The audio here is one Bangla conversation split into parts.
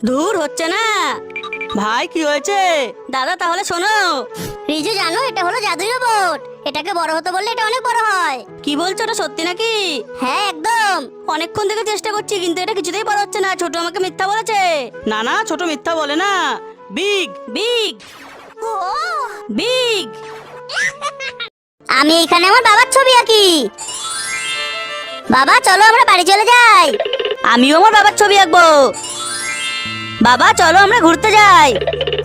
দূর হচ্ছে না। ভাই কি হয়েছে? দাদা তাহলে শোনো। রিজু জানো এটা হলো জাদুই রোবট। এটাকে বড় হতে বললে এটা অনেক বড় হয়। কি বলছো, এটা সত্যি নাকি? হ্যাঁ একদম। অনেকক্ষণ থেকে চেষ্টা করছি কিন্তু এটা কিছুতেই বড় হচ্ছে না। ছোট আমাকে মিথ্যা বলেছে। না না, ছোট মিথ্যা বলে না। Big big big. আমি এখানে আমার বাবার ছবি আঁকি। বাবা চলো আমরা বাড়ি চলে যাই। আমিও আমার বাবার ছবি আঁকবো। বাবা চলো আমরা ঘুরতে যাই।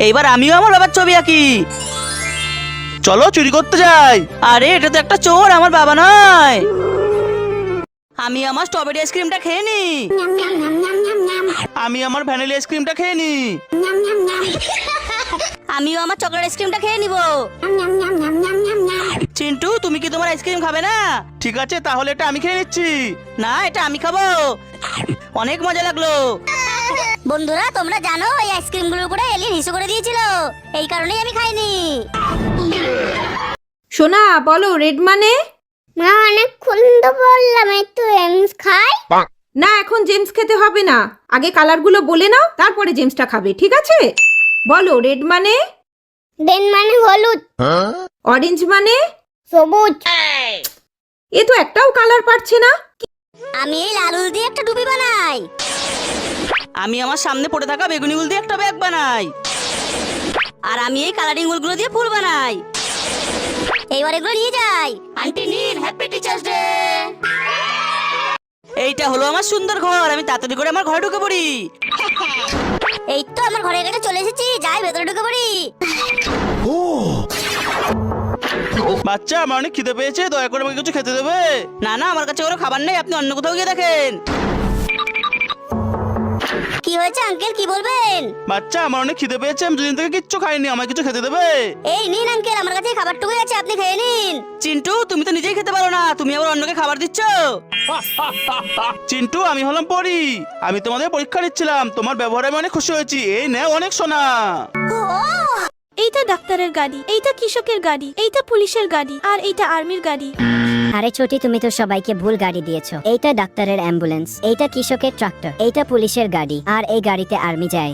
এইবার আমিও আমার বাবার ছবি আঁকি। চলো চুরি করতে যাই। আরে এটা তো একটা চোর, আমার বাবা নয়। আমি আমার স্ট্রবেরি আইসক্রিমটা খেয়ে নি। আমি আমার ভ্যানিলা আইসক্রিমটা খেয়ে নি। আমিও আমার চকলেট আইসক্রিমটা খেয়ে নিব। চিন্টু তুমি কি তোমার আইসক্রিম খাবে না? ঠিক আছে তাহলে এটা আমি খেয়ে নিচ্ছি। না এটা আমি খাবো। অনেক মজা লাগলো। বন্ধুরা তোমরা জানো এই আইসক্রিমগুলোর উপরে এলিয়েন হিসু করে দিয়েছিল। এই কারণেই আমি খাইনি। সোনা বলো রেড মানে? মা অনেকক্ষণ তো বললাম একটু এমস খাই। না এখন জেমস খেতে হবে না, আগে কালারগুলো বলে নাও তারপরে জেমসটা খাবে, ঠিক আছে? বলো রেড মানে? দেন মানে হলুদ। অরেঞ্জ মানে? সবুজ। এ তো একটাও কালার পারছে না। আমি এই লাল উল দিয়ে একটা টুপি বানাই। আমি আমার সামনে পড়ে থাকা বেগুনি উল দিয়ে একটা ব্যাগ বানাই। আর আমি এই কালারিং উলগুলো দিয়ে ফুল বানাই। এইবার এগুলো নিয়ে যাই। আন্টি নিন, হ্যাপি টিচার্স ডে। এইটা হলো আমার সুন্দর ঘর। আমি তাড়াতাড়ি করে আমার ঘরে ঢুকে পড়ি। এই তো আমার ঘরের কাছে চলে এসেছি, যাই ভেতরে ঢুকে পড়ি। বাচ্চা আমার অনেক খিদে পেয়েছে, দয়া করে আমাকে কিছু খেতে দেবে? না না আমার কাছে কোনো খাবার নেই, আপনি অন্য কোথাও গিয়ে দেখেন। কি হয়েছে আঙ্কেল, কি বলবেন? বাচ্চা আমার অনেক খিদে পেয়েছে, আমি দুদিন থেকে কিচ্ছু খাইনি, আমাকে কিছু খেতে দেবে? এই নিন আঙ্কেল, আমার কাছে খাবারটুকুই আছে, আপনি খেয়ে নিন। চিন্টু তুমি তো নিজেই খেতে পারো না, তুমি আবার অন্যকে খাবার দিচ্ছ। চিন্টু আমি হলাম পরি। আমি তোমাদের পরীক্ষা নিচ্ছিলাম, তোমার ব্যবহারে আমি অনেক খুশি হয়েছি। এই নে অনেক সোনা। এইটা ডাক্তারের গাড়ি, এইটা কৃষকের গাড়ি, এইটা পুলিশের গাড়ি, আর এইটা আর্মির গাড়ি। আরে ছোটি তুমি তো সবাইকে ভুল গাড়ি দিয়েছো। এইটা ডাক্তারের অ্যাম্বুলেন্স, এইটা কৃষকের ট্রাক্টর, এইটা পুলিশের গাড়ি, আর এই গাড়িতে আর্মি যায়।